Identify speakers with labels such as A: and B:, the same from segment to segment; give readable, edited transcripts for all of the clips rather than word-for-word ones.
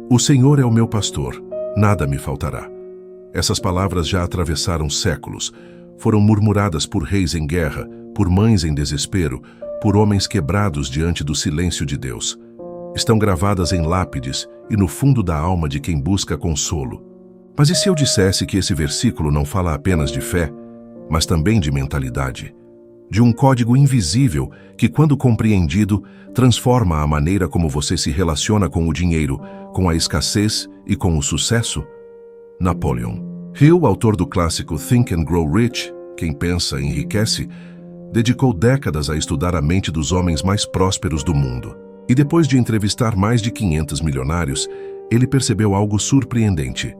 A: O Senhor é o meu pastor, nada me faltará. Essas palavras já atravessaram séculos, foram murmuradas por reis em guerra, por mães em desespero, por homens quebrados diante do silêncio de Deus. Estão gravadas em lápides e no fundo da alma de quem busca consolo. Mas e se eu dissesse que esse versículo não fala apenas de fé, mas também de mentalidade? De um código invisível que, quando compreendido, transforma a maneira como você se relaciona com o dinheiro, com a escassez e com o sucesso? Napoleon Hill, autor do clássico Think and Grow Rich, Quem Pensa Enriquece, dedicou décadas a estudar a mente dos homens mais prósperos do mundo. E depois de entrevistar mais de 500 milionários, ele percebeu algo surpreendente.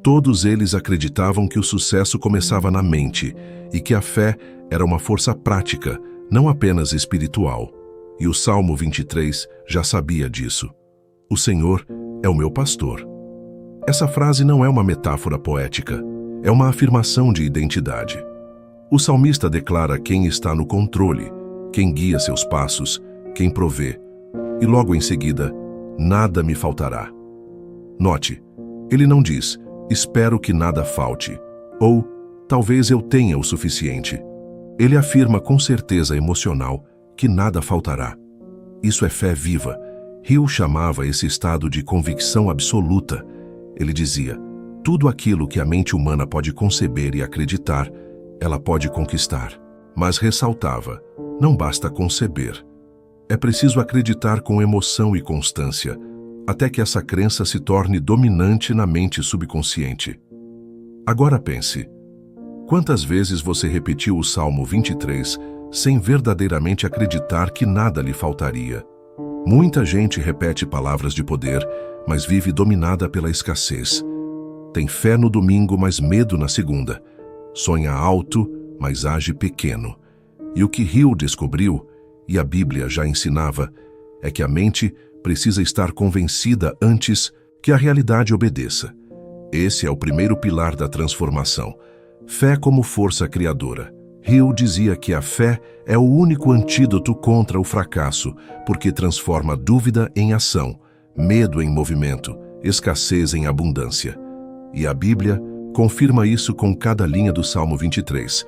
A: Todos eles acreditavam que o sucesso começava na mente e que a fé era uma força prática, não apenas espiritual. E o Salmo 23 já sabia disso. O Senhor é o meu pastor. Essa frase não é uma metáfora poética, é uma afirmação de identidade. O salmista declara quem está no controle, quem guia seus passos, quem provê. E logo em seguida, nada me faltará. Note, ele não diz, espero que nada falte, ou talvez eu tenha o suficiente. Ele afirma com certeza emocional que nada faltará. Isso é fé viva. Hill chamava esse estado de convicção absoluta. Ele dizia, tudo aquilo que a mente humana pode conceber e acreditar, ela pode conquistar. Mas ressaltava, não basta conceber. É preciso acreditar com emoção e constância, até que essa crença se torne dominante na mente subconsciente. Agora pense, quantas vezes você repetiu o Salmo 23 sem verdadeiramente acreditar que nada lhe faltaria? Muita gente repete palavras de poder, mas vive dominada pela escassez. Tem fé no domingo, mas medo na segunda. Sonha alto, mas age pequeno. E o que Hill descobriu, e a Bíblia já ensinava, é que a mente precisa estar convencida antes que a realidade obedeça. Esse é o primeiro pilar da transformação. Fé como força criadora. Hill dizia que a fé é o único antídoto contra o fracasso, porque transforma dúvida em ação, medo em movimento, escassez em abundância. E a Bíblia confirma isso com cada linha do Salmo 23.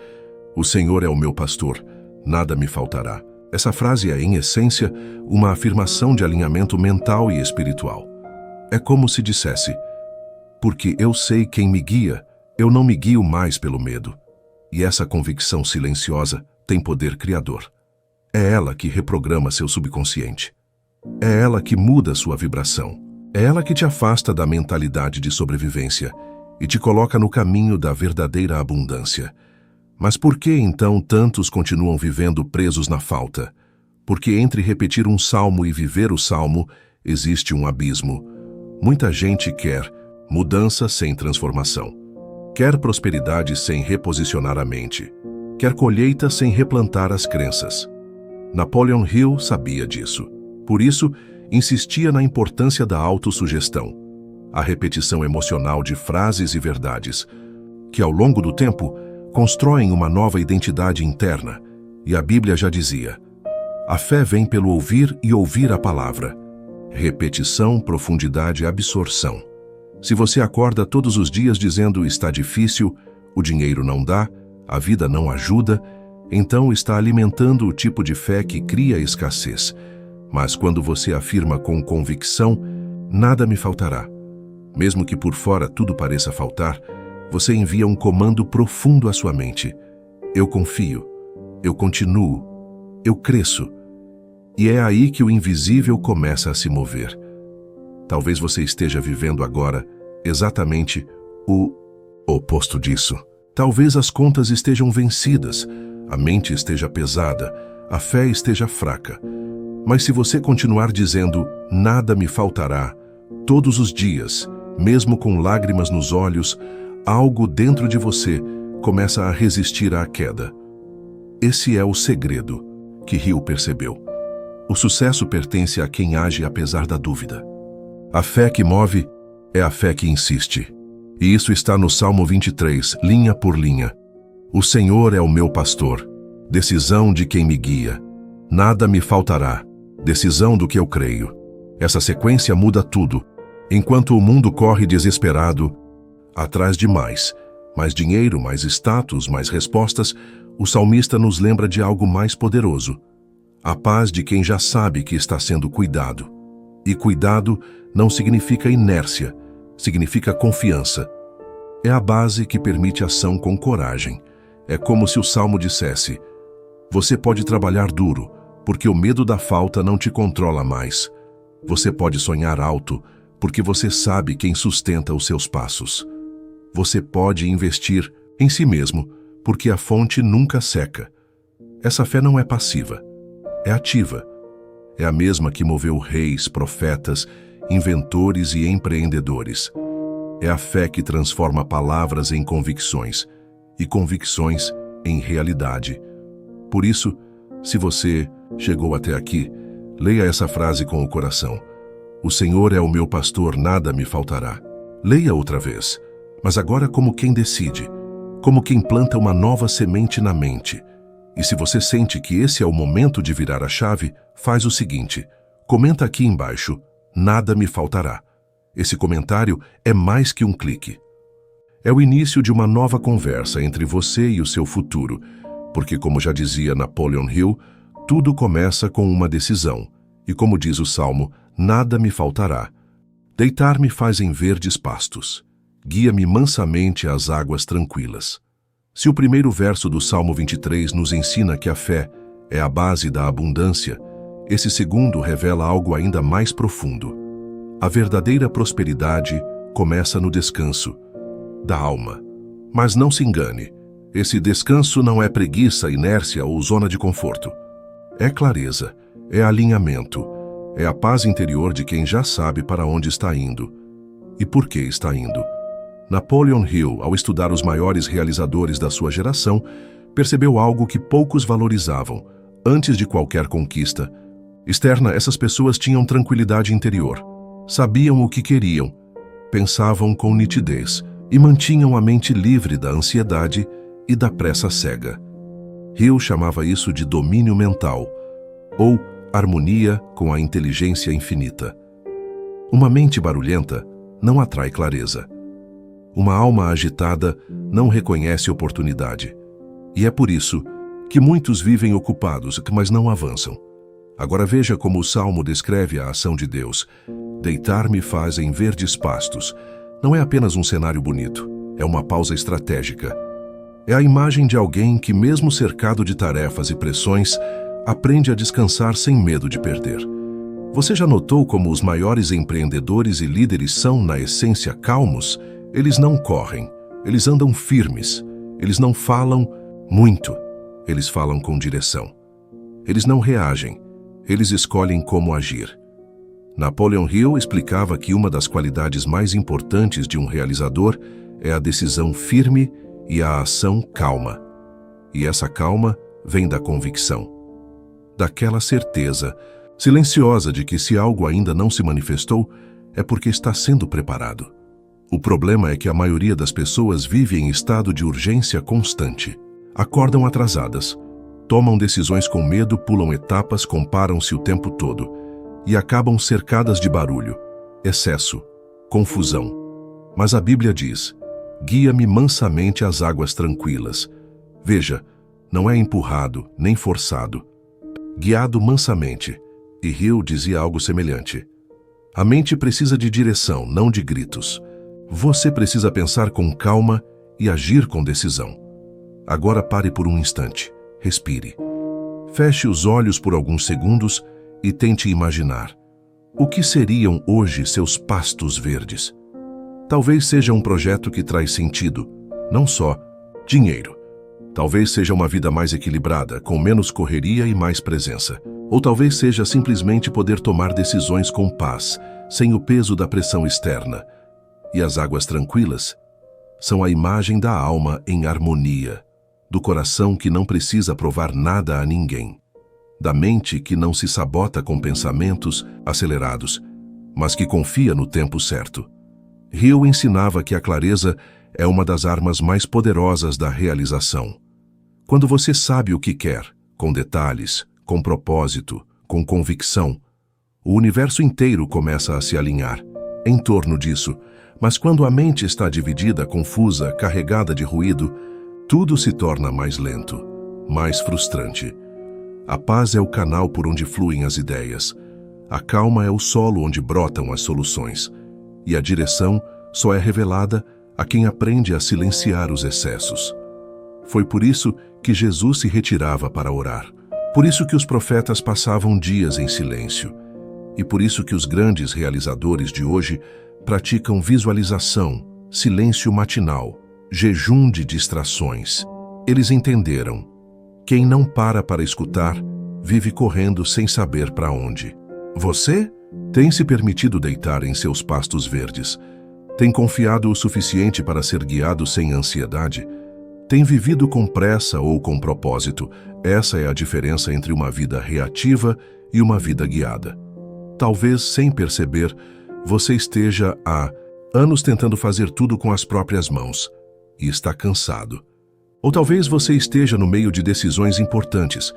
A: O Senhor é o meu pastor, nada me faltará. Essa frase é, em essência, uma afirmação de alinhamento mental e espiritual. É como se dissesse, porque eu sei quem me guia, eu não me guio mais pelo medo. E essa convicção silenciosa tem poder criador. É ela que reprograma seu subconsciente. É ela que muda sua vibração. É ela que te afasta da mentalidade de sobrevivência e te coloca no caminho da verdadeira abundância. Mas por que então tantos continuam vivendo presos na falta? Porque entre repetir um salmo e viver o salmo existe um abismo. Muita gente quer mudança sem transformação. Quer prosperidade sem reposicionar a mente. Quer colheita sem replantar as crenças. Napoleon Hill sabia disso. Por isso, insistia na importância da autossugestão, a repetição emocional de frases e verdades, que ao longo do tempo constroem uma nova identidade interna. E a Bíblia já dizia, a fé vem pelo ouvir e ouvir a palavra. Repetição, profundidade e absorção. Se você acorda todos os dias dizendo está difícil, o dinheiro não dá, a vida não ajuda, então está alimentando o tipo de fé que cria escassez. Mas quando você afirma com convicção, nada me faltará. Mesmo que por fora tudo pareça faltar, você envia um comando profundo à sua mente. Eu confio, eu continuo, eu cresço. E é aí que o invisível começa a se mover. Talvez você esteja vivendo agora exatamente o oposto disso. Talvez as contas estejam vencidas, a mente esteja pesada, a fé esteja fraca. Mas se você continuar dizendo, nada me faltará, todos os dias, mesmo com lágrimas nos olhos, algo dentro de você começa a resistir à queda. Esse é o segredo que Hill percebeu. O sucesso pertence a quem age apesar da dúvida. A fé que move é a fé que insiste. E isso está no Salmo 23, linha por linha. O Senhor é o meu pastor, decisão de quem me guia. Nada me faltará. Decisão do que eu creio. Essa sequência muda tudo. Enquanto o mundo corre desesperado, atrás de mais dinheiro, mais status, mais respostas, o salmista nos lembra de algo mais poderoso. A paz de quem já sabe que está sendo cuidado. E cuidado não significa inércia, significa confiança. É a base que permite ação com coragem. É como se o salmo dissesse: você pode trabalhar duro, porque o medo da falta não te controla mais. Você pode sonhar alto, porque você sabe quem sustenta os seus passos. Você pode investir em si mesmo, porque a fonte nunca seca. Essa fé não é passiva, é ativa. É a mesma que moveu reis, profetas, inventores e empreendedores. É a fé que transforma palavras em convicções e convicções em realidade. Por isso, se você chegou até aqui, leia essa frase com o coração. O Senhor é o meu pastor, nada me faltará. Leia outra vez, mas agora como quem decide, como quem planta uma nova semente na mente. E se você sente que esse é o momento de virar a chave, faz o seguinte: comenta aqui embaixo, nada me faltará. Esse comentário é mais que um clique. É o início de uma nova conversa entre você e o seu futuro, porque, como já dizia Napoleon Hill, tudo começa com uma decisão. E como diz o Salmo, nada me faltará. Deitar-me faz em verdes pastos. Guia-me mansamente às águas tranquilas. Se o primeiro verso do Salmo 23 nos ensina que a fé é a base da abundância, esse segundo revela algo ainda mais profundo. A verdadeira prosperidade começa no descanso da alma. Mas não se engane, esse descanso não é preguiça, inércia ou zona de conforto. É clareza, é alinhamento, é a paz interior de quem já sabe para onde está indo e por que está indo. Napoleon Hill, ao estudar os maiores realizadores da sua geração, percebeu algo que poucos valorizavam. Antes de qualquer conquista externa, essas pessoas tinham tranquilidade interior. Sabiam o que queriam, pensavam com nitidez e mantinham a mente livre da ansiedade e da pressa cega. Hill chamava isso de domínio mental, ou harmonia com a inteligência infinita. Uma mente barulhenta não atrai clareza. Uma alma agitada não reconhece oportunidade. E é por isso que muitos vivem ocupados, mas não avançam. Agora veja como o Salmo descreve a ação de Deus. Deitar-me faz em verdes pastos. Não é apenas um cenário bonito, é uma pausa estratégica. É a imagem de alguém que, mesmo cercado de tarefas e pressões, aprende a descansar sem medo de perder. Você já notou como os maiores empreendedores e líderes são, na essência, calmos? Eles não correm, eles andam firmes, eles não falam muito, eles falam com direção. Eles não reagem, eles escolhem como agir. Napoleon Hill explicava que uma das qualidades mais importantes de um realizador é a decisão firme e a ação calma. E essa calma vem da convicção, daquela certeza silenciosa de que se algo ainda não se manifestou, é porque está sendo preparado. O problema é que a maioria das pessoas vive em estado de urgência constante. Acordam atrasadas, tomam decisões com medo, pulam etapas, comparam-se o tempo todo e acabam cercadas de barulho, excesso, confusão. Mas a Bíblia diz: guia-me mansamente às águas tranquilas. Veja, não é empurrado, nem forçado. Guiado mansamente. E Hill dizia algo semelhante. A mente precisa de direção, não de gritos. Você precisa pensar com calma e agir com decisão. Agora pare por um instante. Respire. Feche os olhos por alguns segundos e tente imaginar. O que seriam hoje seus pastos verdes? Talvez seja um projeto que traz sentido, não só dinheiro. Talvez seja uma vida mais equilibrada, com menos correria e mais presença. Ou talvez seja simplesmente poder tomar decisões com paz, sem o peso da pressão externa. E as águas tranquilas são a imagem da alma em harmonia, do coração que não precisa provar nada a ninguém, da mente que não se sabota com pensamentos acelerados, mas que confia no tempo certo. Hill ensinava que a clareza é uma das armas mais poderosas da realização. Quando você sabe o que quer, com detalhes, com propósito, com convicção, o universo inteiro começa a se alinhar em torno disso. Mas quando a mente está dividida, confusa, carregada de ruído, tudo se torna mais lento, mais frustrante. A paz é o canal por onde fluem as ideias. A calma é o solo onde brotam as soluções. E a direção só é revelada a quem aprende a silenciar os excessos. Foi por isso que Jesus se retirava para orar. Por isso que os profetas passavam dias em silêncio. E por isso que os grandes realizadores de hoje praticam visualização, silêncio matinal, jejum de distrações. Eles entenderam: quem não para escutar, vive correndo sem saber para onde. Você tem se permitido deitar em seus pastos verdes? Tem confiado o suficiente para ser guiado sem ansiedade? Tem vivido com pressa ou com propósito? Essa é a diferença entre uma vida reativa e uma vida guiada. Talvez, sem perceber, você esteja há anos tentando fazer tudo com as próprias mãos e está cansado. Ou talvez você esteja no meio de decisões importantes,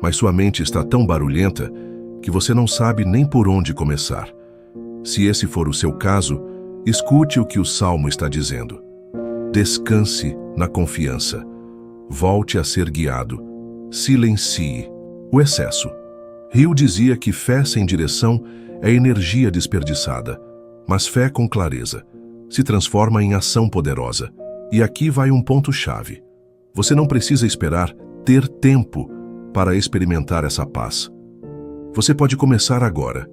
A: mas sua mente está tão barulhenta que você não sabe nem por onde começar. Se esse for o seu caso, escute o que o Salmo está dizendo. Descanse na confiança. Volte a ser guiado. Silencie o excesso. Hill dizia que fé sem direção é energia desperdiçada, mas fé com clareza se transforma em ação poderosa. E aqui vai um ponto-chave. Você não precisa esperar ter tempo para experimentar essa paz. Você pode começar agora.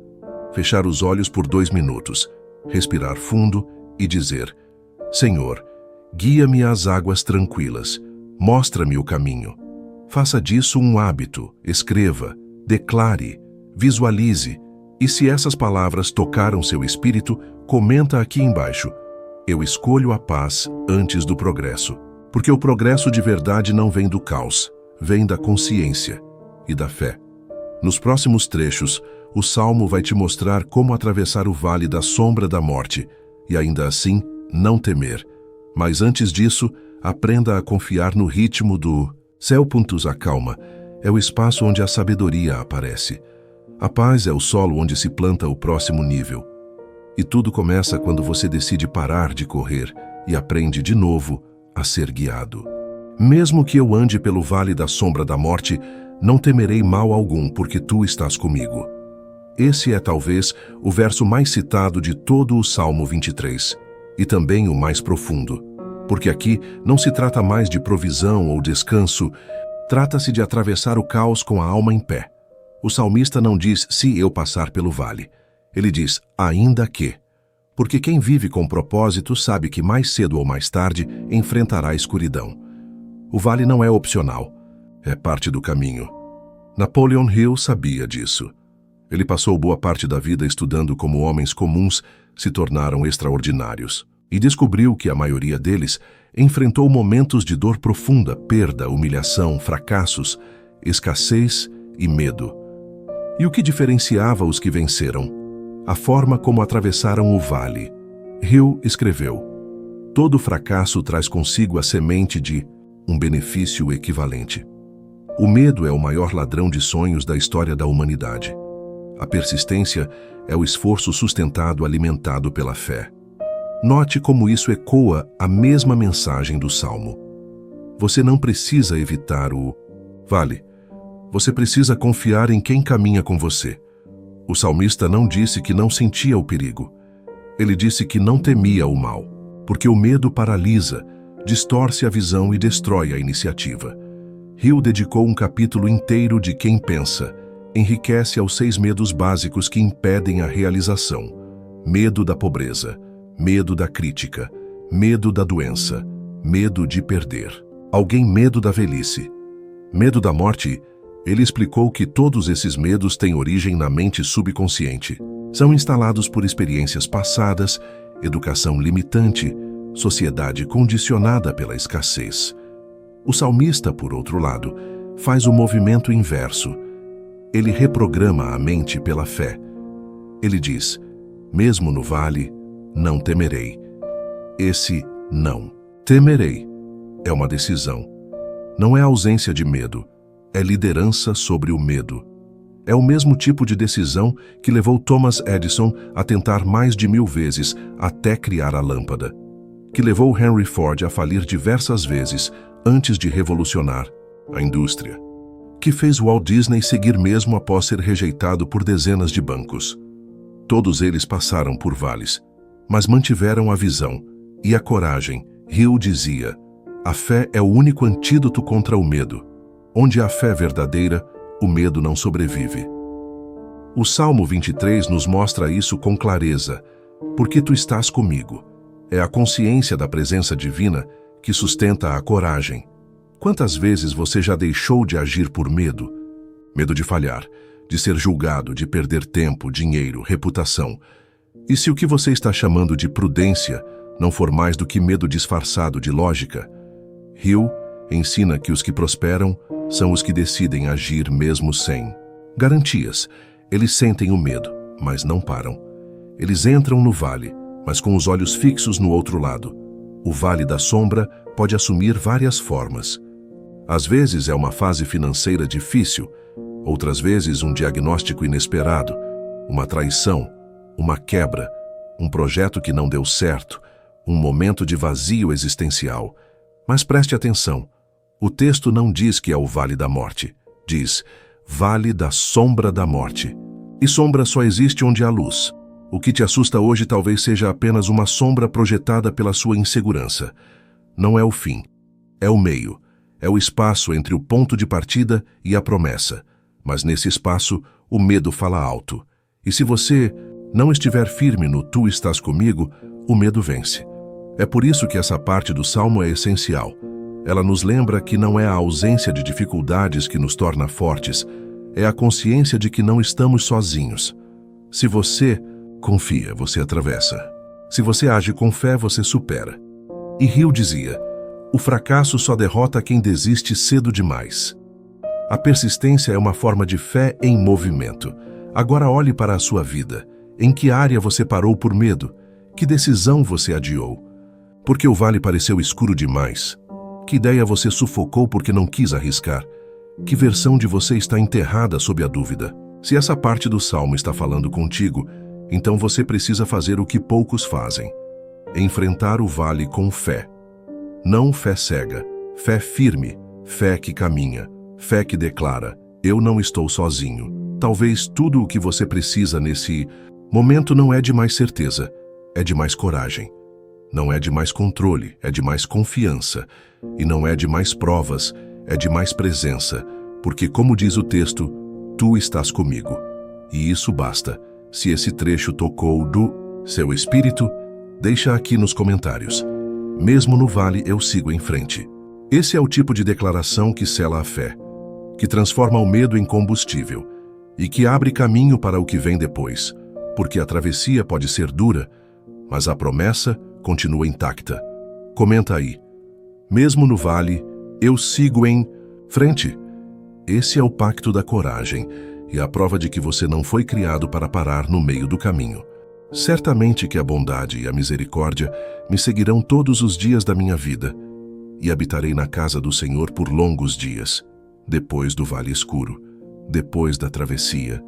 A: Fechar os olhos por 2 minutos, respirar fundo e dizer: Senhor, guia-me às águas tranquilas, mostra-me o caminho. Faça disso um hábito, escreva, declare, visualize. E se essas palavras tocaram seu espírito, comenta aqui embaixo: eu escolho a paz antes do progresso. Porque o progresso de verdade não vem do caos, vem da consciência e da fé. Nos próximos trechos, o Salmo vai te mostrar como atravessar o vale da sombra da morte e ainda assim não temer. Mas antes disso, aprenda a confiar no ritmo do céu. A calma é o espaço onde a sabedoria aparece. A paz é o solo onde se planta o próximo nível. E tudo começa quando você decide parar de correr e aprende de novo a ser guiado. Mesmo que eu ande pelo vale da sombra da morte, não temerei mal algum, porque tu estás comigo. Esse é talvez o verso mais citado de todo o Salmo 23, e também o mais profundo, porque aqui não se trata mais de provisão ou descanso, trata-se de atravessar o caos com a alma em pé. O salmista não diz se eu passar pelo vale, ele diz ainda que, porque quem vive com propósito sabe que mais cedo ou mais tarde enfrentará a escuridão. O vale não é opcional, é parte do caminho. Napoleon Hill sabia disso. Ele passou boa parte da vida estudando como homens comuns se tornaram extraordinários e descobriu que a maioria deles enfrentou momentos de dor profunda, perda, humilhação, fracassos, escassez e medo. E o que diferenciava os que venceram? A forma como atravessaram o vale. Hill escreveu: todo fracasso traz consigo a semente de um benefício equivalente. O medo é o maior ladrão de sonhos da história da humanidade. A persistência é o esforço sustentado, alimentado pela fé. Note como isso ecoa a mesma mensagem do Salmo. Você não precisa evitar o vale. Você precisa confiar em quem caminha com você. O salmista não disse que não sentia o perigo. Ele disse que não temia o mal, porque o medo paralisa, distorce a visão e destrói a iniciativa. Hill dedicou um capítulo inteiro de quem pensa, enriquece aos 6 medos básicos que impedem a realização: medo da pobreza, medo da crítica, medo da doença, medo de perder. Alguém medo da velhice, medo da morte. Ele explicou que todos esses medos têm origem na mente subconsciente. São instalados por experiências passadas, educação limitante, sociedade condicionada pela escassez. O salmista, por outro lado, faz o movimento inverso. Ele reprograma a mente pela fé. Ele diz: mesmo no vale, não temerei. Esse não temerei é uma decisão. Não é ausência de medo, é liderança sobre o medo. É o mesmo tipo de decisão que levou Thomas Edison a tentar mais de 1000 vezes até criar a lâmpada, que levou Henry Ford a falir diversas vezes antes de revolucionar a indústria, que fez Walt Disney seguir mesmo após ser rejeitado por dezenas de bancos. Todos eles passaram por vales, mas mantiveram a visão e a coragem. Hill dizia: a fé é o único antídoto contra o medo. Onde há fé verdadeira, o medo não sobrevive. O Salmo 23 nos mostra isso com clareza. Porque tu estás comigo. É a consciência da presença divina que sustenta a coragem. Quantas vezes você já deixou de agir por medo? Medo de falhar, de ser julgado, de perder tempo, dinheiro, reputação. E se o que você está chamando de prudência não for mais do que medo disfarçado de lógica? Hill ensina que os que prosperam são os que decidem agir mesmo sem garantias. Eles sentem o medo, mas não param. Eles entram no vale, mas com os olhos fixos no outro lado. O vale da sombra pode assumir várias formas. Às vezes é uma fase financeira difícil, outras vezes um diagnóstico inesperado, uma traição, uma quebra, um projeto que não deu certo, um momento de vazio existencial. Mas preste atenção, o texto não diz que é o vale da morte, diz vale da sombra da morte. E sombra só existe onde há luz. O que te assusta hoje talvez seja apenas uma sombra projetada pela sua insegurança. Não é o fim, é o meio, é o espaço entre o ponto de partida e a promessa. Mas nesse espaço, o medo fala alto. E se você não estiver firme no tu estás comigo, o medo vence. É por isso que essa parte do Salmo é essencial. Ela nos lembra que não é a ausência de dificuldades que nos torna fortes, é a consciência de que não estamos sozinhos. Se você confia, você atravessa. Se você age com fé, você supera. E Hill dizia: o fracasso só derrota quem desiste cedo demais. A persistência é uma forma de fé em movimento. Agora olhe para a sua vida. Em que área você parou por medo? Que decisão você adiou? Porque o vale pareceu escuro demais? Que ideia você sufocou porque não quis arriscar? Que versão de você está enterrada sob a dúvida? Se essa parte do Salmo está falando contigo, então você precisa fazer o que poucos fazem: enfrentar o vale com fé. Não fé cega, fé firme, fé que caminha, fé que declara: eu não estou sozinho. Talvez tudo o que você precisa nesse momento não é de mais certeza, é de mais coragem. Não é de mais controle, é de mais confiança. E não é de mais provas, é de mais presença. Porque, como diz o texto, tu estás comigo. E isso basta. Se esse trecho tocou do seu espírito, deixa aqui nos comentários. Mesmo no vale, eu sigo em frente. Esse é o tipo de declaração que sela a fé, que transforma o medo em combustível e que abre caminho para o que vem depois. Porque a travessia pode ser dura, mas a promessa continua intacta. Comenta aí. Mesmo no vale, eu sigo em frente. Esse é o pacto da coragem e a prova de que você não foi criado para parar no meio do caminho. Certamente que a bondade e a misericórdia me seguirão todos os dias da minha vida e habitarei na casa do Senhor por longos dias, depois do vale escuro, depois da travessia,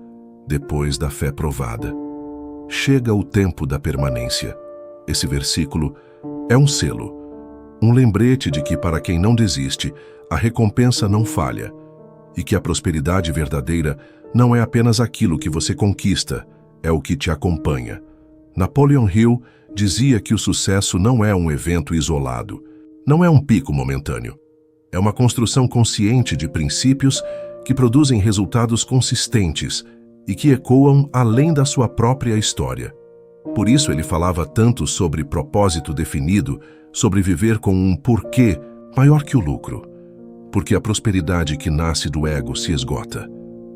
A: depois da fé provada. Chega o tempo da permanência. Esse versículo é um selo, um lembrete de que para quem não desiste, a recompensa não falha e que a prosperidade verdadeira não é apenas aquilo que você conquista, é o que te acompanha. Napoleon Hill dizia que o sucesso não é um evento isolado, não é um pico momentâneo. É uma construção consciente de princípios que produzem resultados consistentes e que ecoam além da sua própria história. Por isso ele falava tanto sobre propósito definido, sobre viver com um porquê maior que o lucro. Porque a prosperidade que nasce do ego se esgota,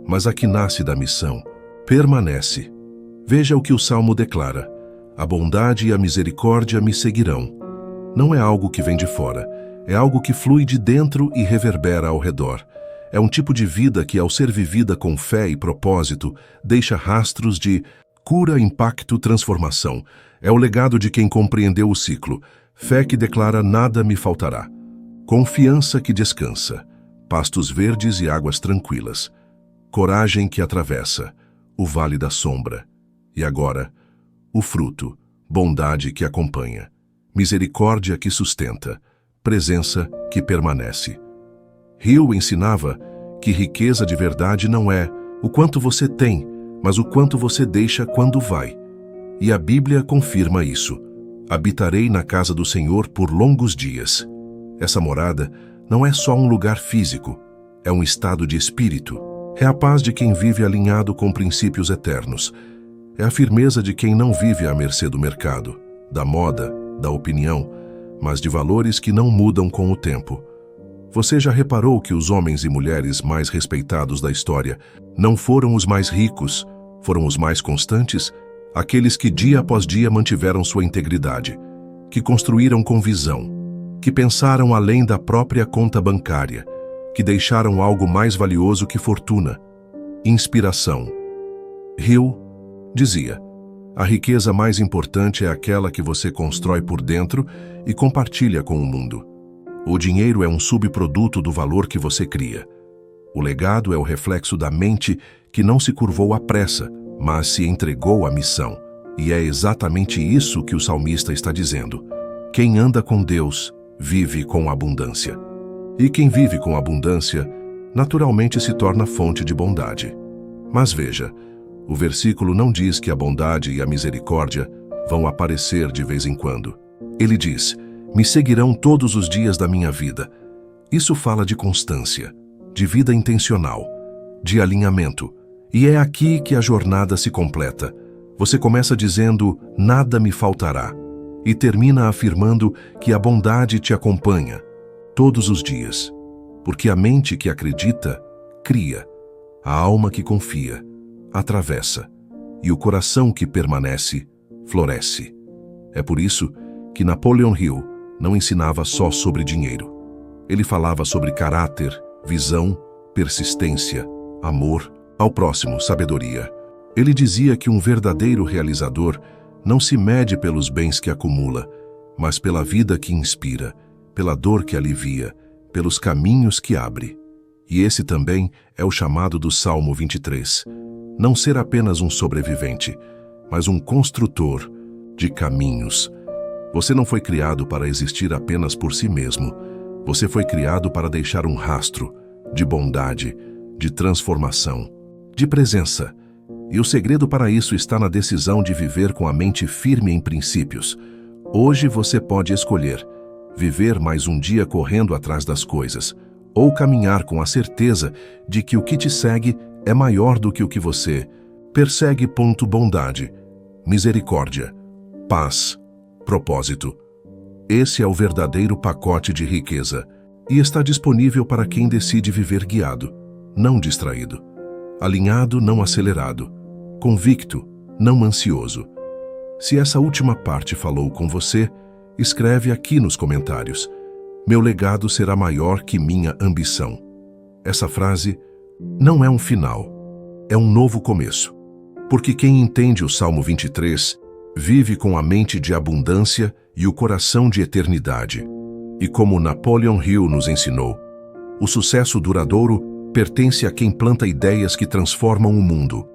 A: mas a que nasce da missão permanece. Veja o que o Salmo declara: a bondade e a misericórdia me seguirão. Não é algo que vem de fora, é algo que flui de dentro e reverbera ao redor. É um tipo de vida que, ao ser vivida com fé e propósito, deixa rastros de cura, impacto, transformação. É o legado de quem compreendeu o ciclo. Fé que declara nada me faltará. Confiança que descansa. pastos verdes e águas tranquilas, coragem que atravessa o vale da sombra, e agora, o fruto, bondade que acompanha, misericórdia que sustenta, presença que permanece. Hill ensinava que riqueza de verdade não é o quanto você tem, mas o quanto você deixa quando vai. E a Bíblia confirma isso. Habitarei na casa do Senhor por longos dias. Essa morada não é só um lugar físico, é um estado de espírito. É a paz de quem vive alinhado com princípios eternos. É a firmeza de quem não vive à mercê do mercado, da moda, da opinião, mas de valores que não mudam com o tempo. Você já reparou que os homens e mulheres mais respeitados da história não foram os mais ricos, foram os mais constantes? Aqueles que dia após dia mantiveram sua integridade, que construíram com visão, que pensaram além da própria conta bancária, que deixaram algo mais valioso que fortuna, inspiração. Hill dizia: a riqueza mais importante é aquela que você constrói por dentro e compartilha com o mundo. O dinheiro é um subproduto do valor que você cria. O legado é o reflexo da mente que não se curvou à pressa, mas se entregou à missão. E é exatamente isso que o salmista está dizendo. Quem anda com Deus, vive com abundância. E quem vive com abundância, naturalmente se torna fonte de bondade. Mas veja, o versículo não diz que a bondade e a misericórdia vão aparecer de vez em quando. Ele diz: me seguirão todos os dias da minha vida. Isso fala de constância, de vida intencional, de alinhamento. E é aqui que a jornada se completa. Você começa dizendo, nada me faltará, e termina afirmando que a bondade te acompanha todos os dias. Porque a mente que acredita, cria. A alma que confia, atravessa. E o coração que permanece, floresce. É por isso que Napoleon Hill não ensinava só sobre dinheiro. Ele falava sobre caráter, visão, persistência, amor, ao próximo, sabedoria. Ele dizia que um verdadeiro realizador não se mede pelos bens que acumula, mas pela vida que inspira, pela dor que alivia, pelos caminhos que abre. E esse também é o chamado do Salmo 23. Não ser apenas um sobrevivente, mas um construtor de caminhos. Você não foi criado para existir apenas por si mesmo. Você foi criado para deixar um rastro de bondade, de transformação, de presença. E o segredo para isso está na decisão de viver com a mente firme em princípios. Hoje você pode escolher viver mais um dia correndo atrás das coisas, ou caminhar com a certeza de que o que te segue é maior do que o que você persegue. Bondade, misericórdia, paz, propósito. Esse é o verdadeiro pacote de riqueza e está disponível para quem decide viver guiado, não distraído, alinhado, não acelerado, convicto, não ansioso. Se essa última parte falou com você, escreve aqui nos comentários: meu legado será maior que minha ambição. Essa frase não é um final, é um novo começo. Porque quem entende o Salmo 23 vive com a mente de abundância e o coração de eternidade. E como Napoleon Hill nos ensinou, o sucesso duradouro pertence a quem planta ideias que transformam o mundo,